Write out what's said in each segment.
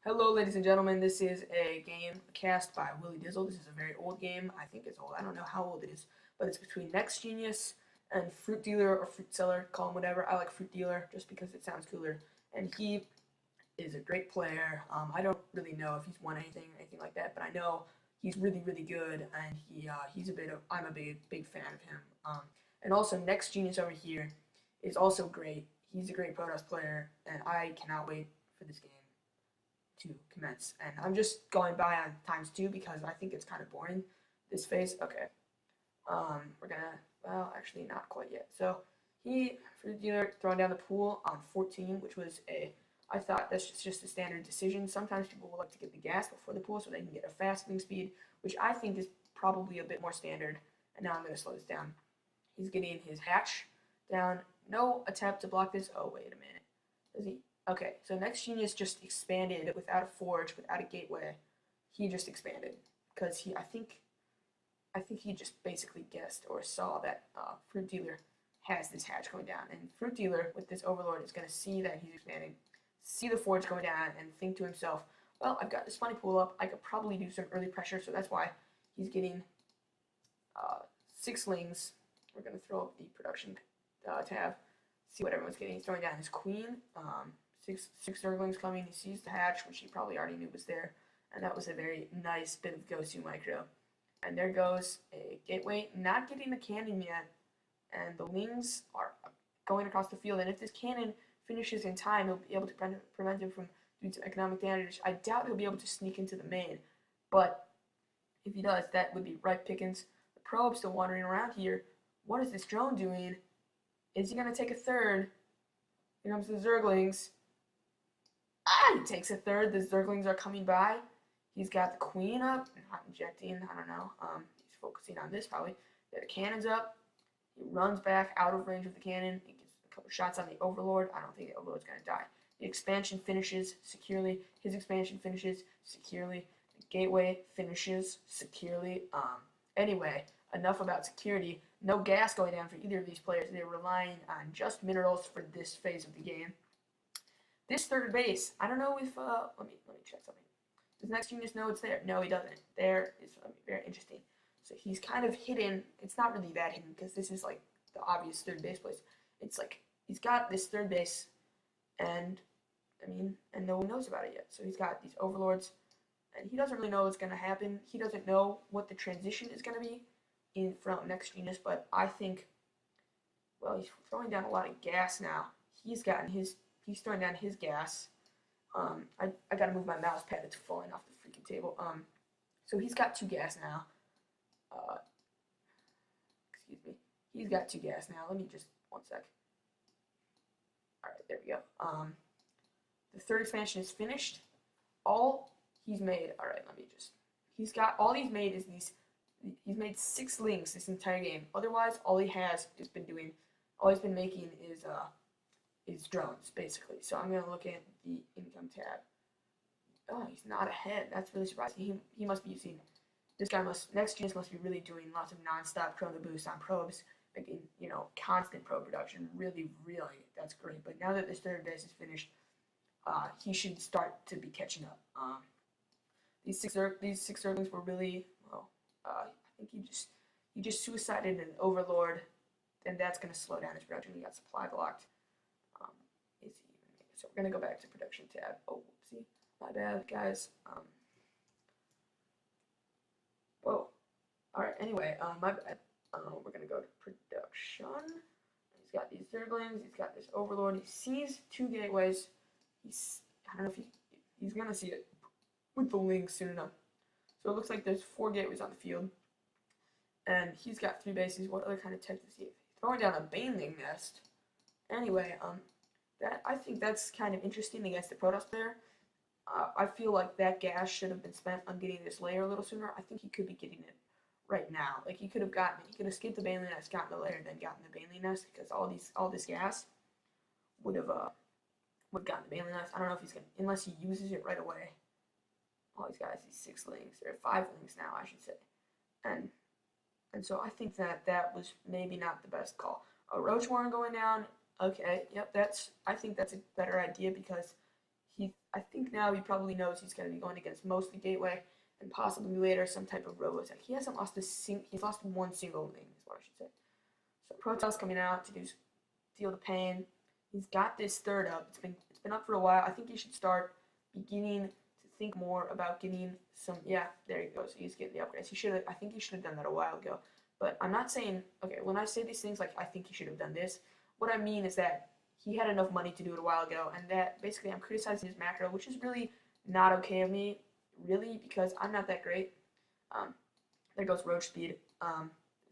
Hello, ladies and gentlemen. This is a game cast by Willie Dizzle. This is a very old game. I think it's old. I don't know how old it is, but it's between Nex Genuis and Fruit Dealer or Fruit Seller. Call him whatever. I like Fruit Dealer just because it sounds cooler. And he is a great player. I don't really know if he's won anything or anything like that, but I know he's really, really good, and I'm a big fan of him. And also Nex Genuis over here is also great. He's a great protoss player, and I cannot wait for this game to commence. And I'm just going by on ×2 because I think it's kind of boring, this phase. Okay. We're gonna, well, actually not quite yet. So Fruit Dealer throwing down the pool on 14, which was I thought that's just a standard decision. Sometimes people will like to get the gas before the pool so they can get a fast wing speed, which I think is probably a bit more standard. And now I'm going to slow this down. He's getting his hatch down. No attempt to block this. Oh, wait a minute. Does he? Okay, so Nex Genuis just expanded without a forge, without a gateway. He just expanded because I think he just basically guessed or saw that Fruit Dealer has this hatch going down, and Fruit Dealer with this Overlord is going to see that he's expanding, see the forge going down, and think to himself, well, I've got this funny pool up. I could probably do some early pressure, so that's why he's getting 6 lings. We're going to throw up the production tab, see what everyone's getting. He's throwing down his queen. Six Zerglings coming. He sees the hatch, which he probably already knew was there, and that was a very nice bit of go-to micro. And there goes a gateway, not getting the cannon yet, and the lings are going across the field. And if this cannon finishes in time, he'll be able to prevent him from doing some economic damage. I doubt he'll be able to sneak into the main, but if he does, that would be ripe pickings. The probe still wandering around here. What is this drone doing? Is he going to take a third? Here comes the Zerglings. He takes a third. The Zerglings are coming by. He's got the queen up, not injecting, I don't know. He's focusing on this probably. The cannon's up. He runs back out of range of the cannon. He gets a couple shots on the Overlord. I don't think the Overlord's going to die. The expansion finishes securely. His expansion finishes securely. The gateway finishes securely. Anyway, enough about security. No gas going down for either of these players. They're relying on just minerals for this phase of the game. This third base, I don't know if, let me check something. Does Nex Genuis know it's there? No, he doesn't. There is very interesting. So he's kind of hidden. It's not really that hidden because this is like the obvious third base place. It's like he's got this third base, and and no one knows about it yet. So he's got these Overlords, and he doesn't really know what's going to happen. He doesn't know what the transition is going to be from Nex Genuis, but I think, well, he's throwing down a lot of gas now. He's throwing down his gas. I gotta move my mouse pad. It's falling off the freaking table. So he's got 2 gas now. Excuse me. He's got 2 gas now. Let me just, one sec. Alright, there we go. The third expansion is finished. All he's made, alright, all he's made is he's made 6 lings this entire game. Otherwise, all he's been making is drones, basically. So I'm going to look at the income tab. Oh, he's not ahead. That's really surprising. He must be using, Nex Genuis must be really doing lots of non-stop chrono boosts on probes, making, constant probe production. Really, really, that's great. But now that this third base is finished, he should start to be catching up. These six Zerglings were really, well, I think he just suicided an Overlord, and that's going to slow down his production. He got supply blocked. So we're going to go back to production tab. Oh, whoopsie. My bad, guys. Whoa. Alright, anyway, my bad. We're going to go to production. He's got these Zerglings. He's got this Overlord. He sees 2 gateways. I don't know if he's going to see it with the link soon enough. So it looks like there's 4 gateways on the field. And he's got 3 bases. What other kind of tech does he have? He's throwing down a Baneling nest. Anyway, I think that's kind of interesting against the Protoss player. I feel like that gas should have been spent on getting this layer a little sooner. I think he could be getting it right now. Like he could have skipped the Baneling nest, gotten the layer, then gotten the Baneling nest, because all this gas would have gotten the Baneling nest. I don't know if he's gonna, unless he uses it right away. All these guys, these 6 lings, there are 5 lings now, I should say, and so I think that was maybe not the best call. A Roach Warren going down. Okay, yep, I think that's a better idea because I think now he probably knows he's going to be going against mostly Gateway and possibly later some type of Robotech. He hasn't lost he's lost one single lane, is what I should say. So Protoss coming out to deal the pain. He's got this third up. It's been up for a while. I think he should start beginning to think more about getting some. Yeah, there he goes. He's getting the upgrades. I think he should have done that a while ago. But I'm not saying, okay, when I say these things like I think he should have done this, what I mean is that he had enough money to do it a while ago, and that basically I'm criticizing his macro, which is really not okay of me, really, because I'm not that great. There goes Roach Speed.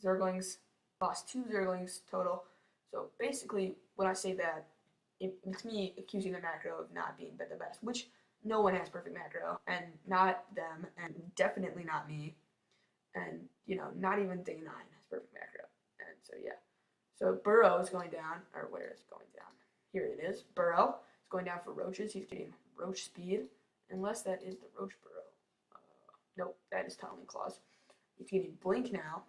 Zerglings, lost 2 Zerglings total. So basically, when I say that, it's me accusing the macro of not being the best, which no one has perfect macro, and not them, and definitely not me, and, you know, not even Day 9 has perfect macro. And so, yeah. So Burrow is going down, or where is it going down? Here it is. Burrow is going down for Roaches. He's getting Roach Speed, unless that is the Roach Burrow. Nope, that is Tunneling Claws. He's getting Blink now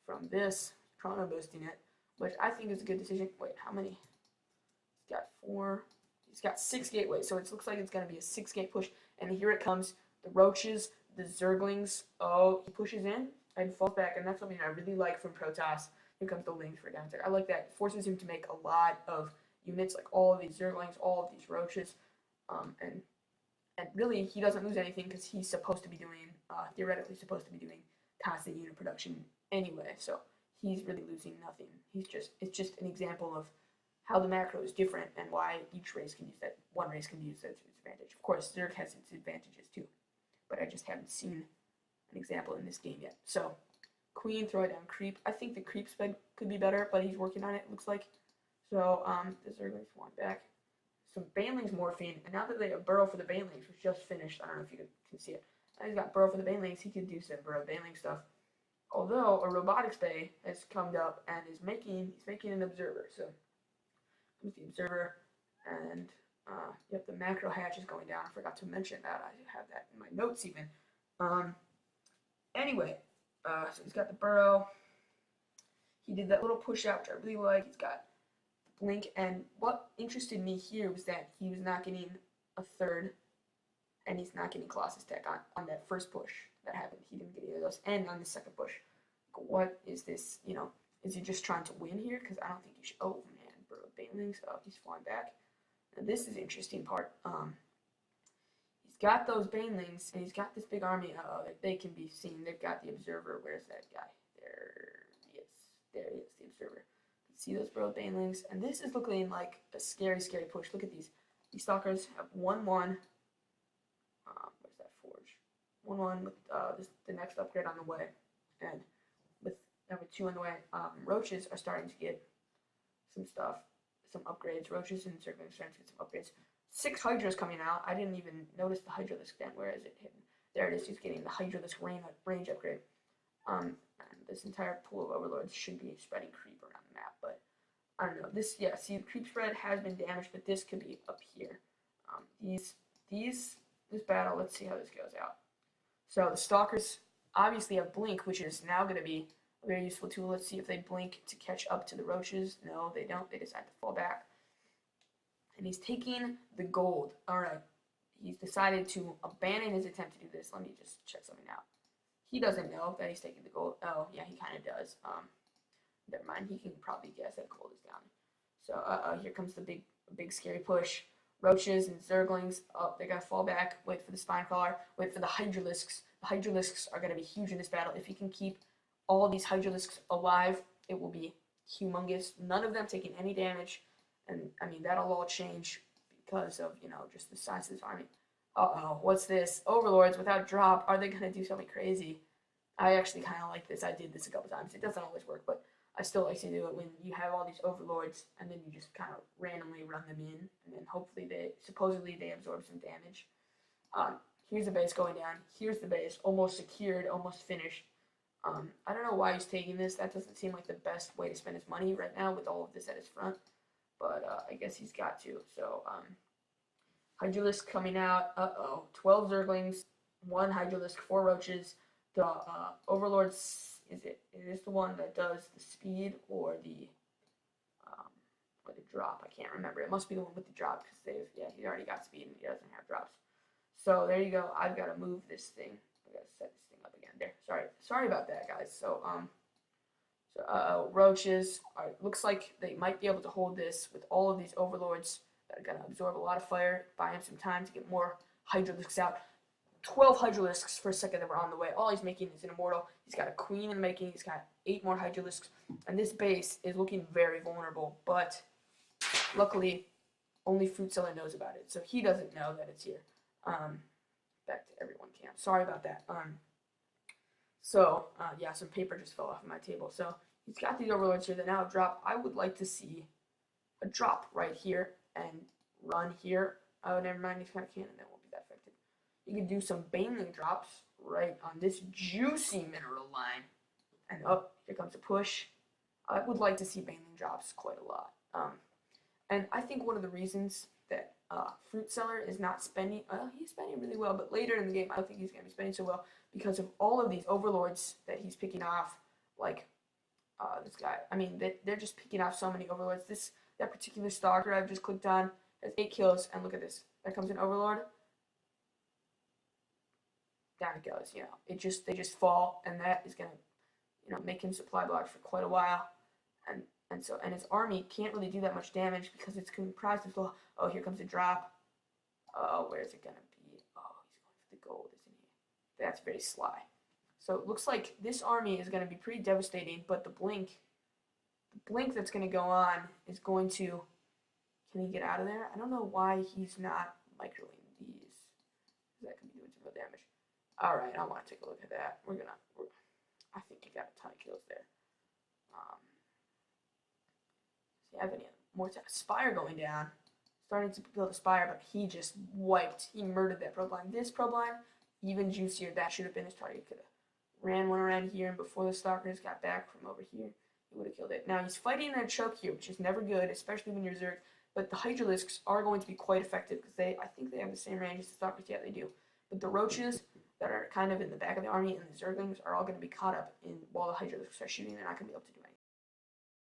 from this, Chrono boosting it, which I think is a good decision. Wait, how many? He's got 4. He's got 6 gateways, so it looks like it's going to be a 6-gate push. And here it comes. The Roaches, the Zerglings. Oh, he pushes in and falls back, and that's something I really like from Protoss. Here comes the Lings for down there. I like that. It forces him to make a lot of units, like all of these Zerglings, all of these Roaches, and really he doesn't lose anything because he's supposed to be doing, theoretically supposed to be doing constant unit production anyway. So he's really losing nothing. It's just an example of how the macro is different and why each race can use that. One race can use that to its advantage. Of course, Zerg has its advantages too, but I just haven't seen an example in this game yet. So Queen, throw it down creep. I think the creep sped could be better, but he's working on it, looks like. So, the Zerglings want back. Some Banelings morphine, and now that they have Burrow for the Banelings, which just finished, I don't know if you can see it. Now he's got Burrow for the Banelings, he could do some Burrow Baneling stuff. Although, a Robotics Bay has come up and he's making an Observer. So, here's the Observer, and, yep, the macro hatch is going down. I forgot to mention that. I have that in my notes even. Anyway, so he's got the Burrow. He did that little push out, which I really like. He's got Blink, and what interested me here was that he was not getting a third, and he's not getting Colossus Tech on that first push that happened. He didn't get either of those, and on the second push. What is this, you know, is he just trying to win here? Because I don't think he should, oh man, bro, Banelings, oh, he's flying back. Now this is the interesting part. He's got those Banelings, and he's got this big army, they can be seen. They've got the Observer. Where's that guy? There he is, the Observer. See those Burrow Banelings, and this is looking like a scary, scary push. Look at these. These Stalkers have 1-1. Where's that Forge? 1-1 with the next upgrade on the way, and with number 2 on the way. Roaches are starting to get some stuff, some upgrades. Roaches and Zerglings are starting to get some upgrades. 6 Hydras coming out. I didn't even notice the Hydralisk then. Where is it hidden? There it is. He's getting the Hydralisk range upgrade. And this entire pool of Overlords should be spreading creep around the map, but I don't know. This, yeah, see, the creep spread has been damaged, but this could be up here. This battle, let's see how this goes out. So the Stalkers obviously have Blink, which is now going to be a very useful tool. Let's see if they blink to catch up to the Roaches. No, they don't. They decide to fall back. And he's taking the gold. All right. He's decided to abandon his attempt to do this. Let me just check something out. He doesn't know that he's taking the gold. Oh, yeah, he kind of does. Never mind. He can probably guess that gold is down. So, here comes the big scary push. Roaches and Zerglings. Oh, they got to fall back. Wait for the Spinecrawler. Wait for the Hydralisks. The Hydralisks are going to be huge in this battle. If he can keep all these Hydralisks alive, it will be humongous. None of them taking any damage. And, I mean, that'll all change because of, you know, just the size of this army. Uh-oh, what's this? Overlords without drop. Are they going to do something crazy? I actually kind of like this. I did this a couple times. It doesn't always work, but I still like to do it when you have all these Overlords, and then you just kind of randomly run them in, and then hopefully supposedly they absorb some damage. Here's the base going down. Here's the base, almost secured, almost finished. I don't know why he's taking this. That doesn't seem like the best way to spend his money right now with all of this at his front, but I guess he's got to. So, Hydralisk coming out. 12 Zerglings, 1 Hydralisk, 4 Roaches. The Overlords, is this the one that does the speed or the, or the drop. I can't remember. It must be the one with the drop because he already got speed and he doesn't have drops. So there you go. I've got to move this thing. I've got to set this thing up again. There. Sorry about that, guys. So roaches. Alright, looks like they might be able to hold this with all of these overlords that are gonna absorb a lot of fire. Buy him some time to get more hydralisks out. 12 hydralisks for a second that were on the way. All he's making is an immortal. He's got a queen in the making. He's got 8 more hydralisks, and this base is looking very vulnerable. But luckily, only FruitDealer knows about it, so he doesn't know that it's here. Back to everyone camp. Sorry about that. Yeah, some paper just fell off of my table. So he's got these overlords here that now have dropped. I would like to see a drop right here and run here. Oh, never mind. He's got a cannon. That won't be that effective. You can do some baneling drops right on this juicy mineral line. And here comes a push. I would like to see baneling drops quite a lot. And I think one of the reasons that FruitDealer is not spending, he's spending really well, but later in the game, I don't think he's going to be spending so well because of all of these overlords that he's picking off, like this guy. I mean, they're just picking off so many overlords. That particular stalker I've just clicked on has 8 kills, and look at this. There comes an overlord. Down it goes. You know, they just fall, and that is going to, make him supply block for quite a while, and his army can't really do that much damage because it's comprised of here comes a drop. Oh, where is it gonna be? Oh, he's going for the gold, isn't he? That's very sly. So it looks like this army is gonna be pretty devastating, but the blink that's gonna go on is going to. Can he get out of there? I don't know why he's not microing these. That could be doing some real damage. All right, I want to take a look at that. I think he got a ton of kills there. Does he have any more Spire going down? Starting to build a Spire, but he just he murdered that probe line. This probe line, even juicier. That should have been his target. Could have ran one around here, and before the stalkers got back from over here, he would have killed it. Now he's fighting in a choke here, which is never good, especially when you're Zerg. But the Hydralisks are going to be quite effective because I think they have the same range as the stalkers. Yeah, they do. But the roaches that are kind of in the back of the army and the Zerglings are all going to be caught up in while the Hydralisks are shooting. They're not going to be able to do anything.